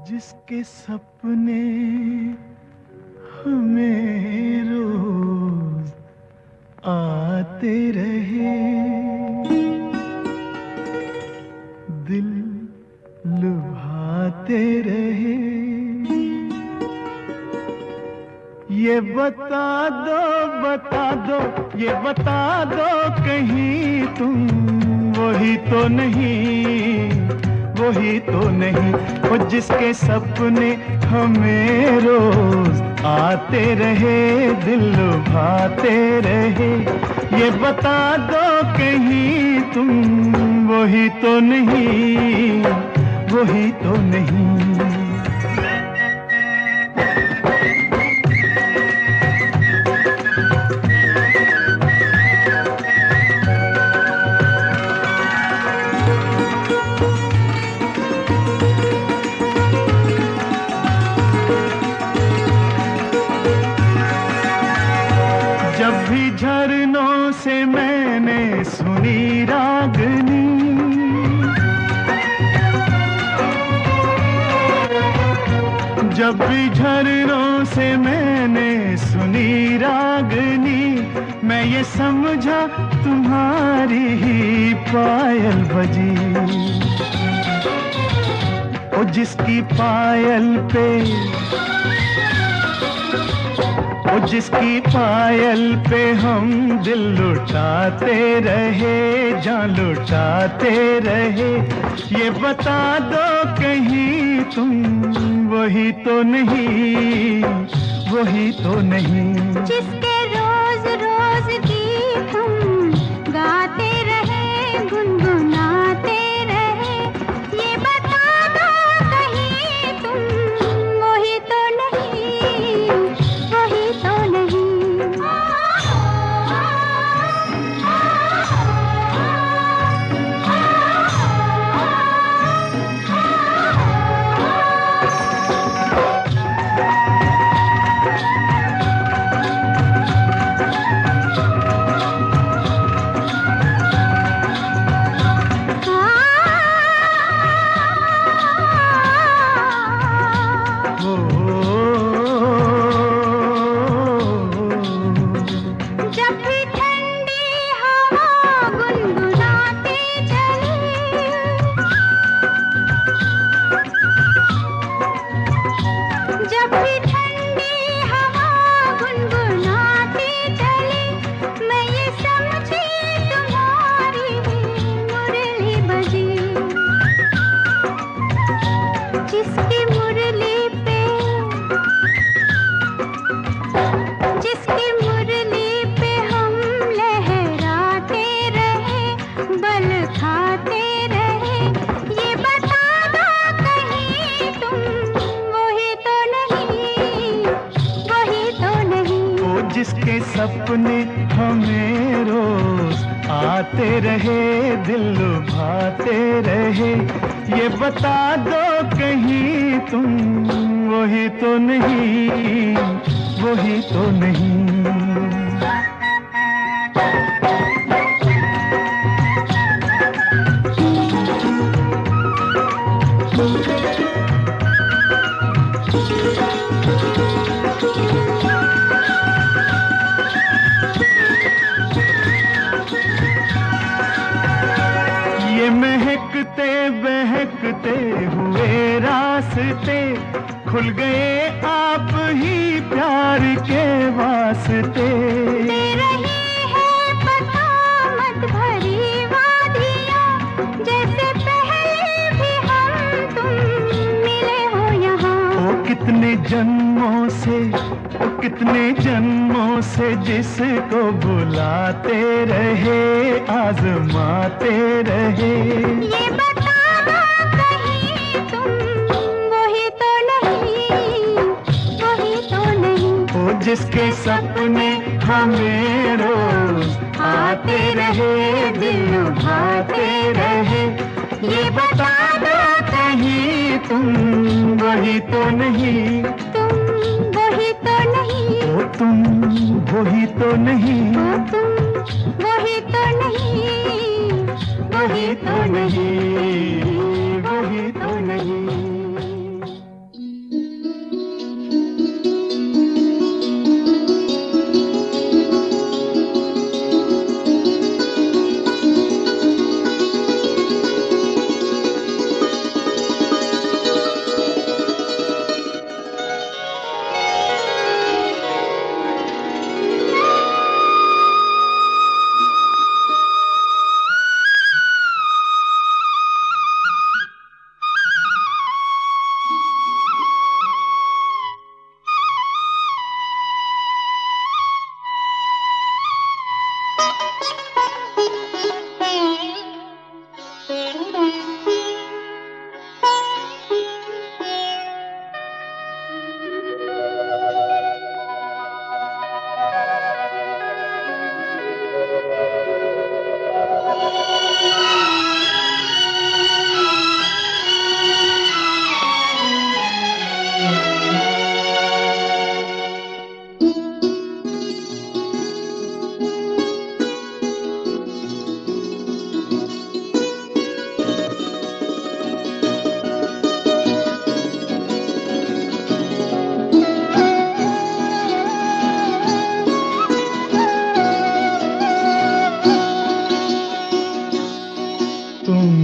जिसके सपने हमें रोज आते रहे, दिल लुभाते रहे। ये बता दो, बता दो, ये बता दो कहीं तुम वही तो नहीं, वही तो नहीं। वो जिसके सपने हमें रोज आते रहे, दिल लुभाते रहे। ये बता दो कहीं तुम वही तो नहीं, वही तो नहीं। जब भी झरनों से मैंने सुनी रागनी, जब भी झरनों से मैंने सुनी रागनी, मैं ये समझा तुम्हारी ही पायल बजी। ओ जिसकी पायल पे, ओ जिसकी पायल पे हम दिल लुटाते रहे, जान लुटाते रहे। ये बता दो कहीं तुम वही तो नहीं, वही तो नहीं। जिसके रोज रोज गीत हम गाते रहे, गुनगुनाते रहे। ये बता दो कहीं तुम वही तो नहीं, वही तो नहीं। जिसके सपने हमें रोज आते रहे, दिल लुभाते रहे। ये बता दो कहीं तुम वही तो नहीं, वही तो नहीं। ये महकते बहकते हुए रास्ते खुल गए आप ही प्यार के वास्ते। दे रही है बसामत भरी वादियाँ, जैसे पहले भी हम तुम मिले हो यहाँ। ओ कितने जन्मों से, ओ कितने जन्मों से जिसको बुलाते रहे, आजमाते रहे। ये बता दो कहीं तुम वही तो नहीं, वही तो नहीं। ओ जिसके सपने हमें रोज आते रहे, दिल लुभाते रहे। ये बता दो कहीं तुम वही तो नहीं, तुम वही तो नहीं। ओ तुम वही तो नहीं, ओ तुम वही तो नहीं, वही तो नहीं, वही तो नहीं।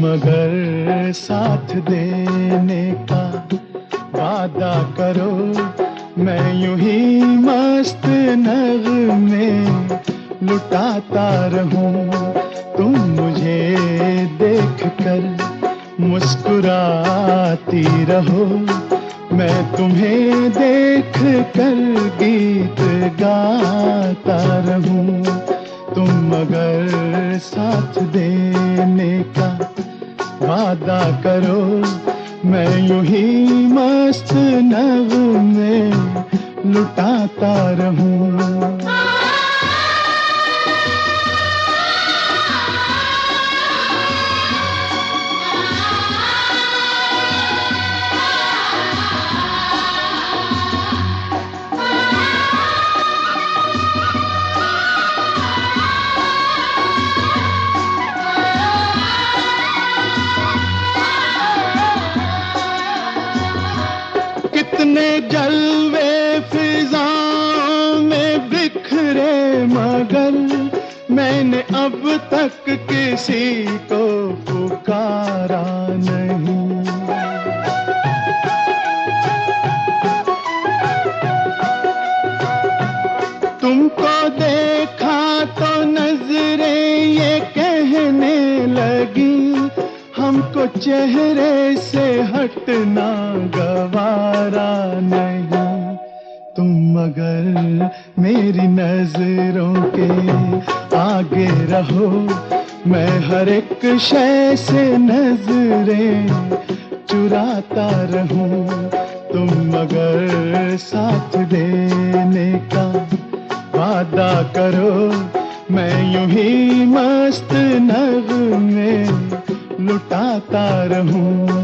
मगर साथ देने का वादा करो, मैं यूं ही मस्त नगमे लुटाता रहूं। तुम मुझे देख कर मुस्कुराती रहो, मैं तुम्हें देख कर गीत गाता रहूं। तुम मगर साथ देने का वादा करो, मैं यूं ही मस्त नगमे लुटाता रहूं। कितने जलवे फिजाओं में बिखरे, मगर मैंने अब तक किसी को पुकारा नहीं। तुमको देखा तो नजरें ये कहने लगी, हमको चेहरे से हटना गवारा नहीं। तुम मगर मेरी नजरों के आगे रहो, मैं हर एक शय से नजरें चुराता रहूं। तुम मगर साथ देने का वादा करो, मैं यूं ही मस्त नगमे लुटाता रहूं।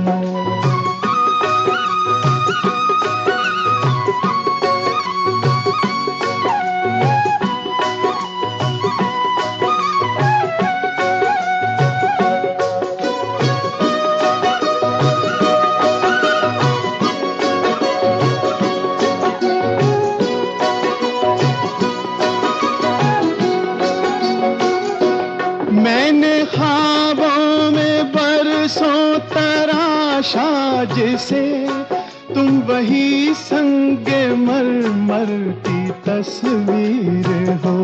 मैंने ख्वाबों में बरसों तराशा जिसे, तुम वही संगे मरमर की तस्वीर हो।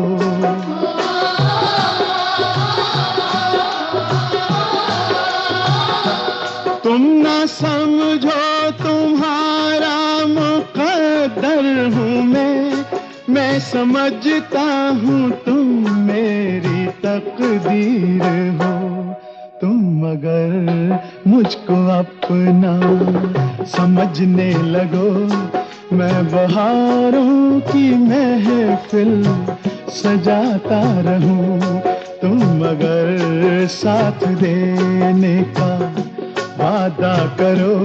तुम ना समझो तुम्हारा मुकद्दर हूँ मैं समझता हूँ तुम मेरी तकदीर हो। तुम मगर मुझको अपना समझने लगो, मैं बहारों की महफिल सजाता रहूं। तुम मगर साथ देने का वादा करो,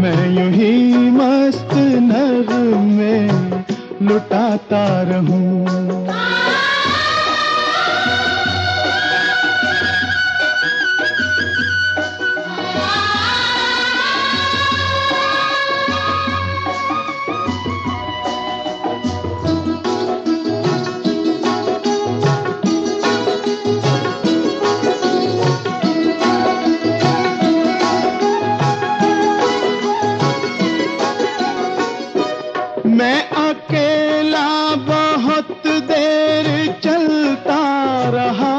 मैं यूं ही मस्त नगमे लुटाता रहूं। मैं अकेला बहुत देर चलता रहा,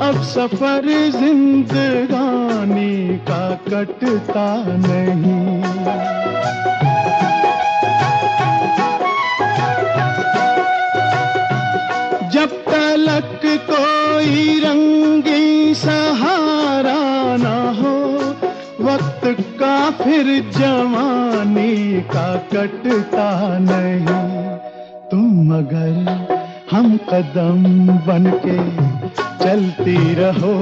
अब सफर जिंदगानी का कटता नहीं। जब तलक कोई रंगी सहारा ना हो, वक्त का फिर जवानी का कटता नहीं। तुम मगर हम कदम बनके चलती रहो,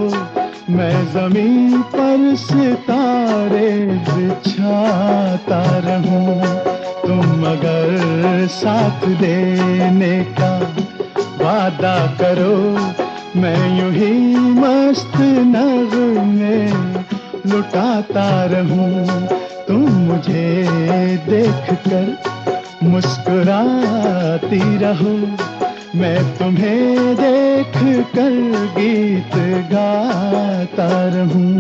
मैं जमीन पर सितारे बिछाता रहूं। तुम मगर साथ देने का वादा करो, मैं यूं ही मस्त नगमे लुटाता रहूं। तुम मुझे देख कर मुस्कुराती रहो, मैं तुम्हें देख कर गीत गाता रहूं।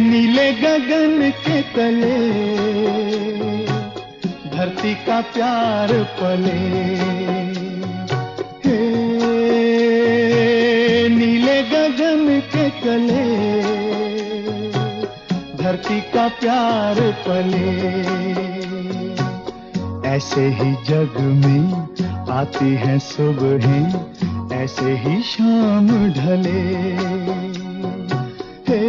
नीले गगन के तले धरती का प्यार पले, हे नीले गगन के तले धरती का प्यार पले। ऐसे ही जग में आती हैं सुबहें, ऐसे ही शाम ढले, हे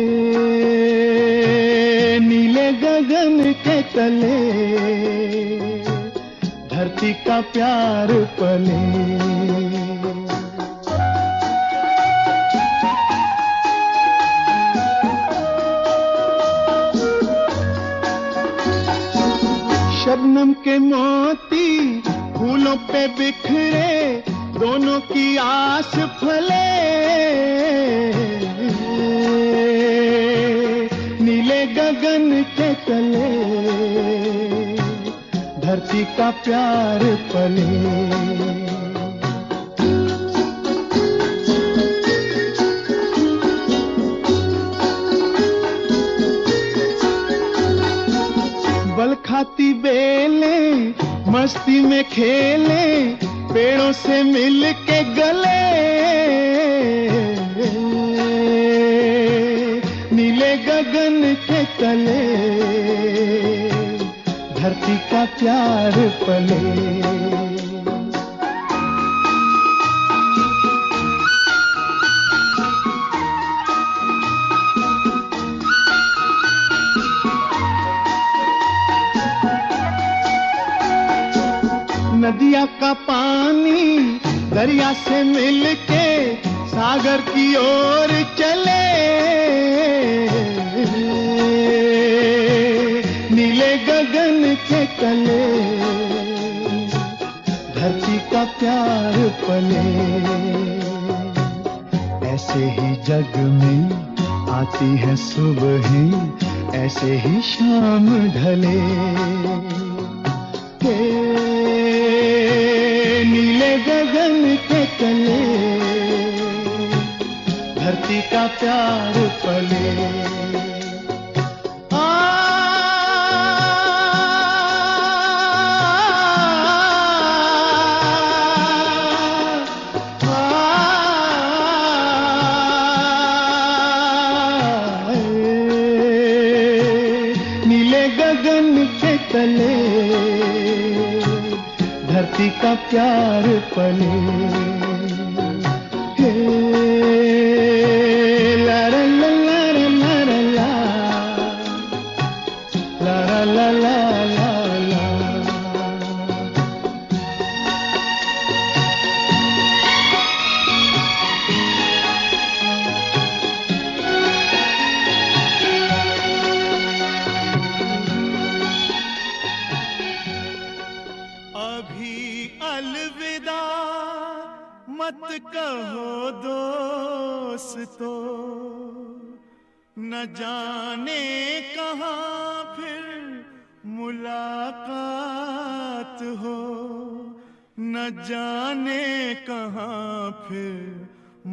नीले गगन के तले धरती का प्यार पले। शबनम के मोती फूलों पे बिखरे, दोनों की आस फले, नीले गगन के तले धरती का प्यार पले। बल खाती बेलें मस्ती में खेले, पेड़ों से मिल के गले, नीले गगन के तले धरती का प्यार पले। नदिया का पानी दरिया से मिलके सागर की ओर चले, नीले गगन के तले धरती का प्यार पले। ऐसे ही जग में आती है सुबहें, ऐसे ही शाम ढले, नीले गगन के तले धरती का प्यार पले। नीले गगन के तले धरती का प्यार पले, हे ला ला ला ला ला ला ला ला ला ला। अलविदा मत कहो दोस्तों, न जाने कहाँ फिर मुलाकात हो, न जाने कहाँ फिर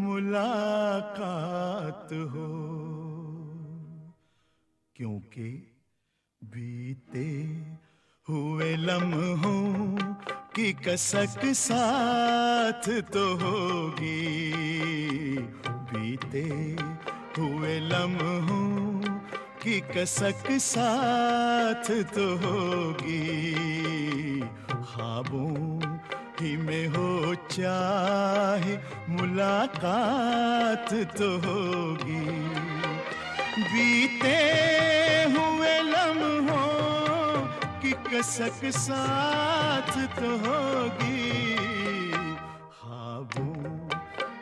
मुलाकात हो। क्योंकि बीते हुए लम्हों की कसक साथ तो होगी, बीते हुए लम्हों की कसक साथ तो होगी। ख्वाबों ही में हो चाहे मुलाकात तो होगी, बीते हुए लम्हों की कसक साथ तो होगी। ख्वाबों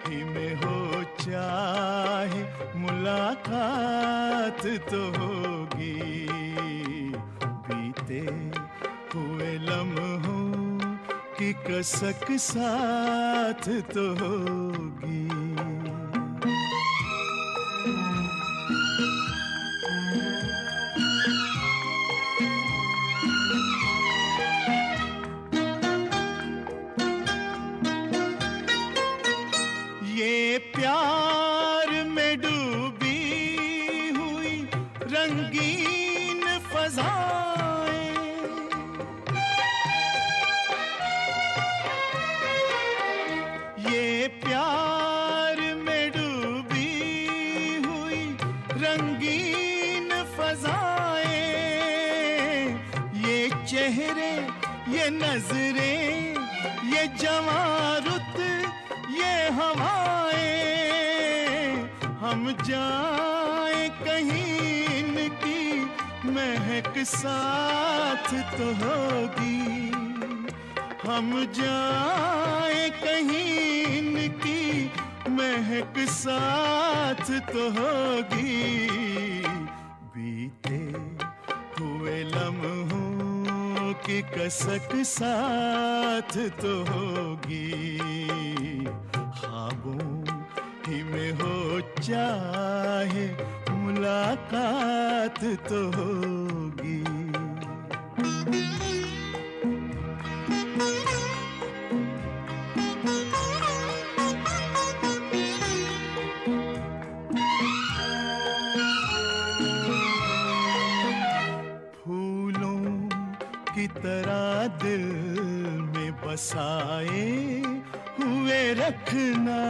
ही में हो चाहे मुलाकात तो होगी, बीते हुए लम्हों की कसक साथ तो होगी। प्यार में डूबी हुई रंगीन फज़ाएं, ये प्यार में डूबी हुई रंगीन फज़ाएं, ये चेहरे, ये नजरें, ये जवारुत, ये हवाएं, हम जाए कहीं इनकी महक साथ तो होगी, हम जाए कहीं इनकी महक साथ तो होगी, बीते हुए लम्हों की कसक साथ तो होगी, ख्वाबों ही में हो चाहे मुलाकात तो होगी। फूलों की तरह दिल में बसाए हुए रखना,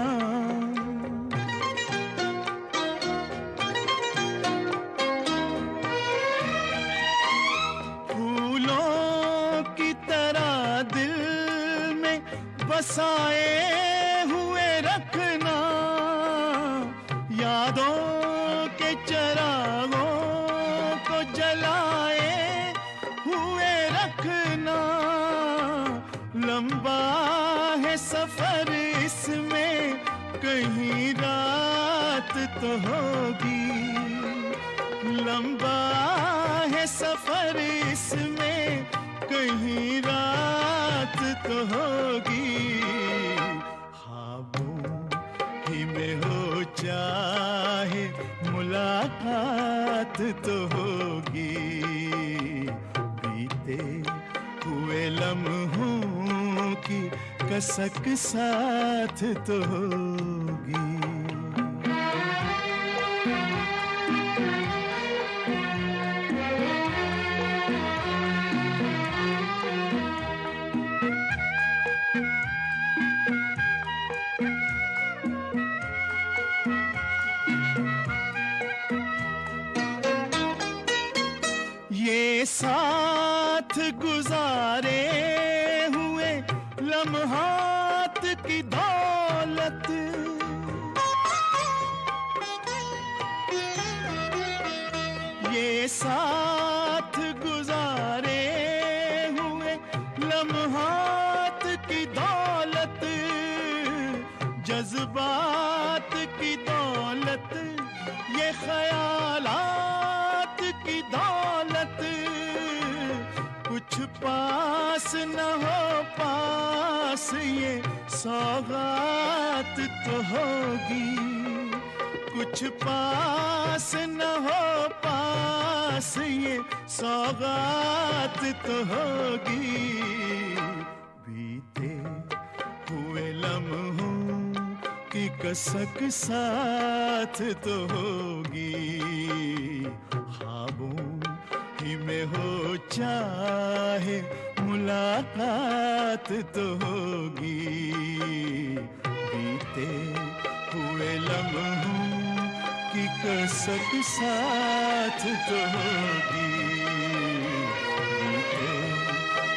बसाए हुए रखना, यादों के चिरागों को जलाए हुए रखना, लंबा है सफर इसमें कहीं रात तो होगी, लंबा है सफर इसमें कहीं रात तो होगी, ख्वाबों ही में हो चाहे मुलाकात तो होगी, बीते हुए लम्हों की कसक साथ तो होगी। ये साथ गुजारे हुए लम्हात की दौलत, ये साथ गुजारे हुए लम्हात की दौलत, जज्बात की दौलत, ये ख्यालात की दौलत, कुछ पास न हो पास ये सौगात तो होगी, कुछ पास न हो पास ये सौगात तो होगी, बीते हुए लम्हों की कसक साथ तो होगी, ख्वाबों ही में हो चाहे मुलाकात तो होगी, बीते हुए लम्हों की कसक साथ तो होगी, बीते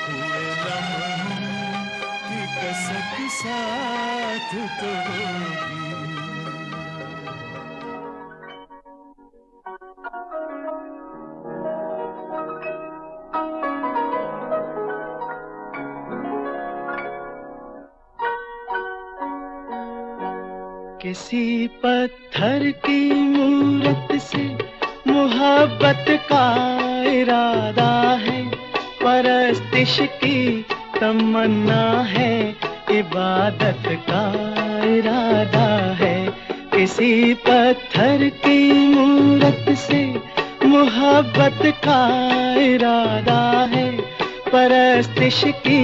हुए लम्हों की कसक साथ तो होगी। किसी पत्थर की मूरत से मोहब्बत का इरादा है, परस्तिश की तमन्ना है, इबादत का इरादा है। किसी पत्थर की मूरत से मोहब्बत का इरादा है, परस्तिश की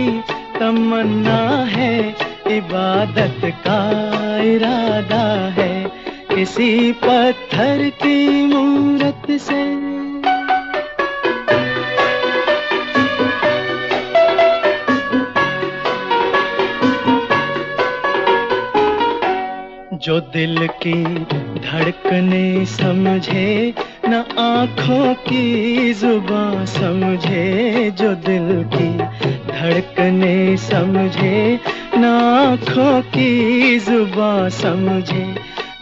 तमन्ना है, इबादत का इरादा है किसी पत्थर की मूरत से। जो दिल की धड़कने समझे न आँखों की जुबां समझे, जो दिल की धड़कने समझे न आँखों की जुबां समझे,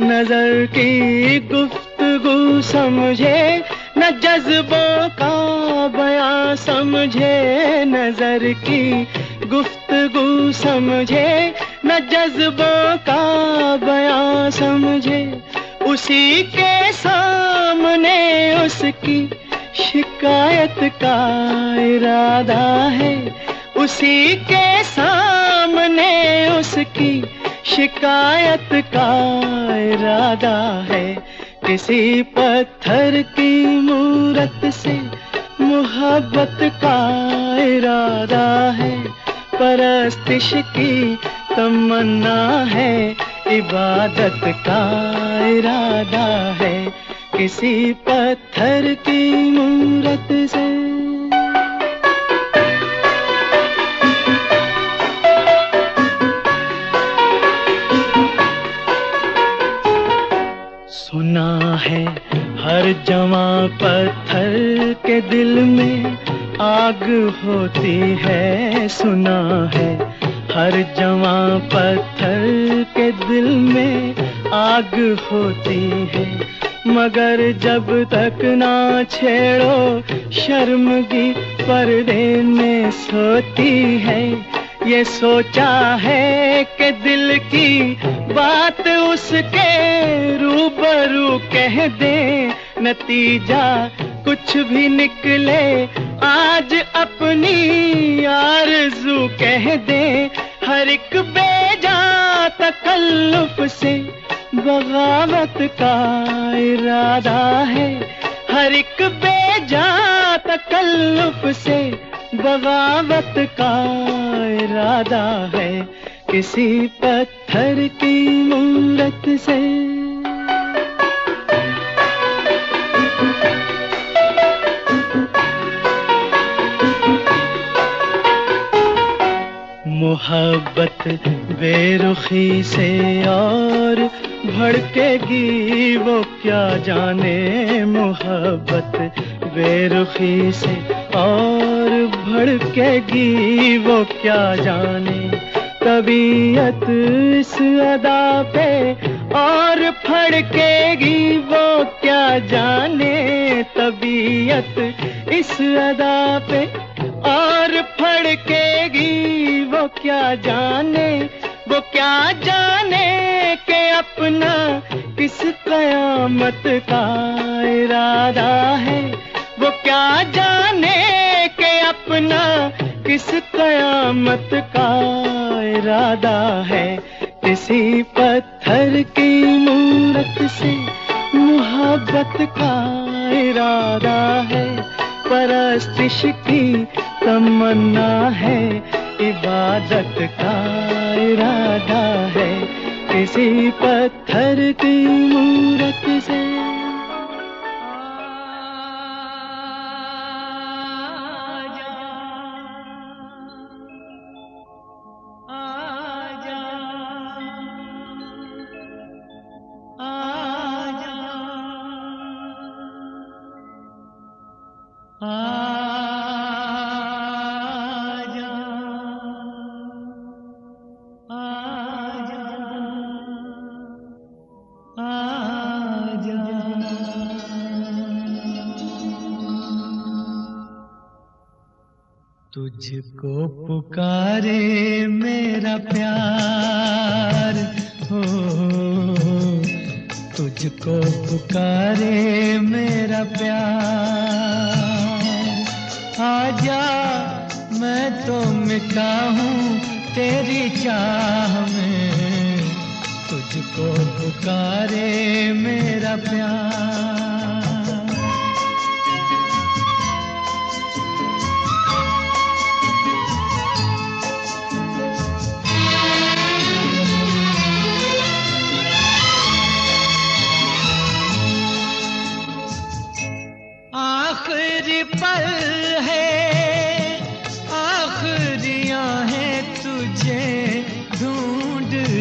नजर की गुफ्तगू समझे न जज्बों का बयां समझे, नजर की गुफ्तगू समझे न जज्बों का बयां समझे, उसी के सामने उसकी शिकायत का इरादा है, उसी के सामने उसकी शिकायत का इरादा है। किसी पत्थर की मूरत से मोहब्बत का इरादा है, परस्तिश की तमन्ना है, इबादत का इरादा है किसी पत्थर की मूरत से। सुना है हर जवां पत्थर के दिल में आग होती है, सुना है हर जवां पत्थर के दिल में आग होती है, मगर जब तक ना छेड़ो शर्मगी पर्दे में सोती है। ये सोचा है कि दिल की बात उसके रूबरू कह दे, नतीजा कुछ भी निकले आज अपनी आरज़ू कह दे, हर एक बेजा तकल्लुफ से बगावत का इरादा है, हर एक बेजा तकल्लुफ से बगावत का इरादा है किसी पत्थर की मूरत से। मोहब्बत बेरुखी से और भड़केगी वो क्या जाने, मोहब्बत बेरुखी से और भड़केगी वो क्या जाने, तबीयत इस अदा पे और फड़केगी वो क्या जाने, तबीयत इस अदा पे और फड़केगी वो क्या जाने, वो क्या जाने कि अपना किस कयामत का इरादा है, वो क्या जाने कि अपना किस कयामत का इरादा है किसी पत्थर की मूरत से मोहब्बत का इरादा है, परस्तिश की तमन्ना है, इबादत का इरादा है किसी पत्थर की मूरत से। तुझको पुकारे मेरा प्यार हो, तुझको पुकारे मेरा प्यार, आजा मैं तो मिटा हूँ तेरी चाह में, तुझको पुकारे मेरा प्यार।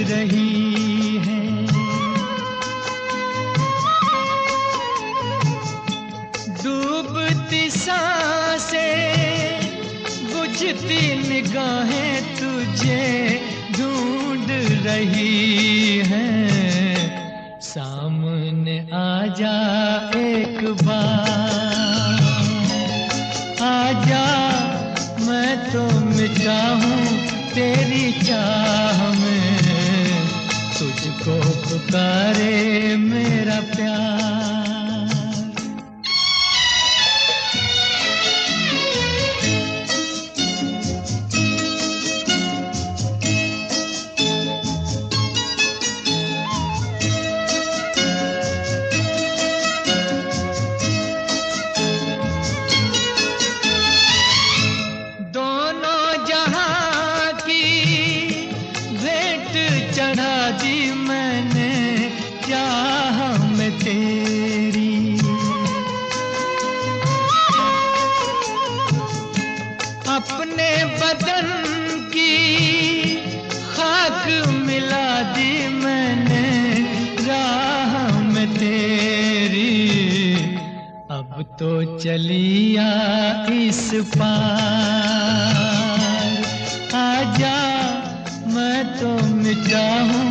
रही है। डूबती सांसें, बुझती निगाहें तुझे ढूंढ रही हैं। सामने आजा एक बार, आजा मैं तो मिटा हूँ तेरी चाह में, तुझको पुकारे मेरा प्यार। चढ़ा दी मैंने चाह में तेरी, अपने बदन की खाक मिला दी मैंने राह में तेरी। अब तो चलिया इस पार, आजा मैं तो मिटा हूँ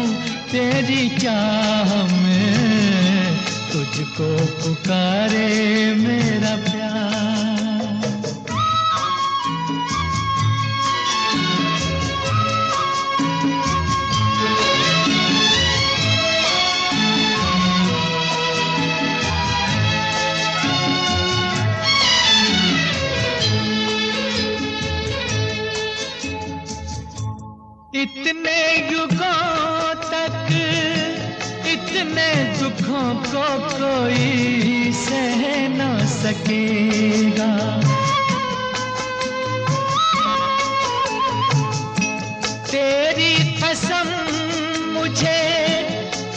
तेरी चाह में, तुझको पुकारे मेरा प्यार। इतने युगों तक इतने दुखों को कोई सह न सकेगा। तेरी कसम मुझे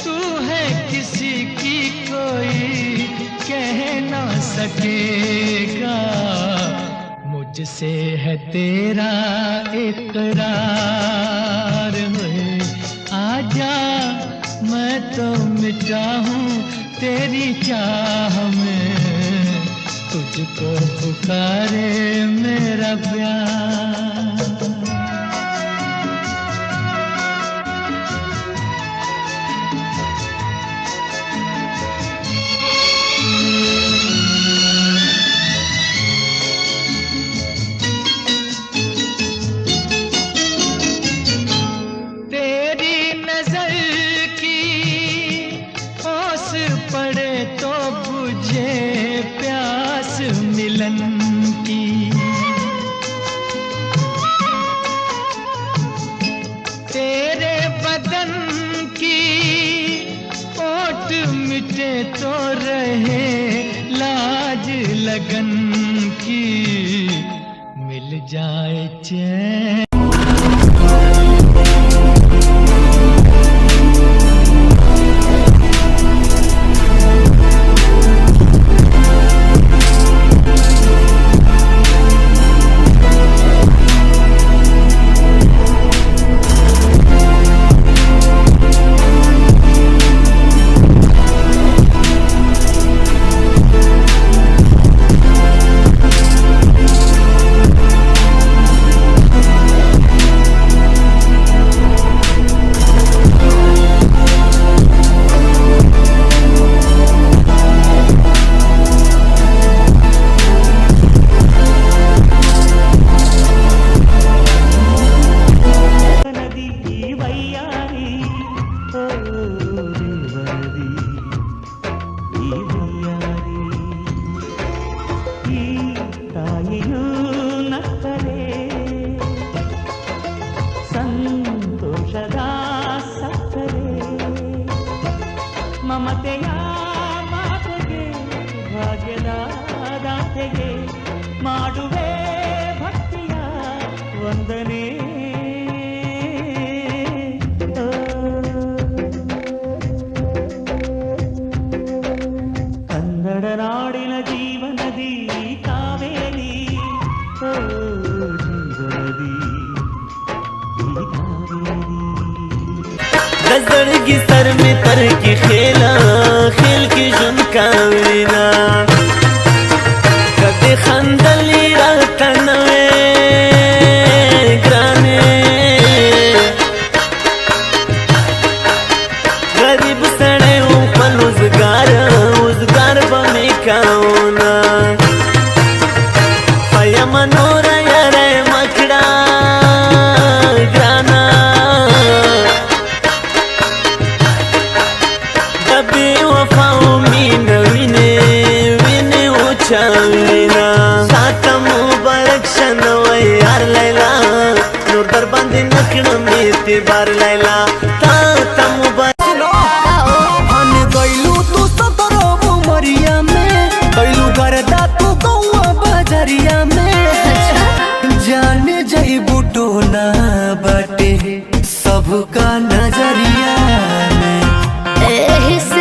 तू है किसी की कोई कह न सकेगा। मुझसे है तेरा इकरार है, आजा मैं तो मिटा हूँ तेरी चाह में, तुझको पुकारे मेरा प्यार। पड़े तो बुझे प्यास मिलन की, तेरे बदन की ओट मिटे तो रहे लाज लगन की, मिल जाए चैन। ಮಮತೆಯ ಮಾತೆಗೆ ಭಾಗ್ಯದ ದಾತೆಗೆ ಮಾಡುವೆ ಭಕ್ತಿಯ ವಂದನೆ. ಕನ್ನಡ ನಾಡಿನ ಜೀವನದಿ ಕಾವೇರಿ, ಜೀವನದಿ ಕಾವೇರಿ. दजड़गी सर में तर की खेला खेल की जुन कावरीना कदे खंदली रातनवे ग्राने गरीब सड़े ऊपर उजगार बमे काउना पया मनोरा यारे मखड़ा ग्राना दबे वफाओं मीन विने विने उचाविना साता मुबारक शनवै यार लैला नूर दर बंदी नखण में बार लैला ताता मुबारक हन गइलू तू सतरो उमरिया में गइलू करदा तू गौआ बजरिया में जाने जइबू टोना बाटे सबका नजरिया में एही से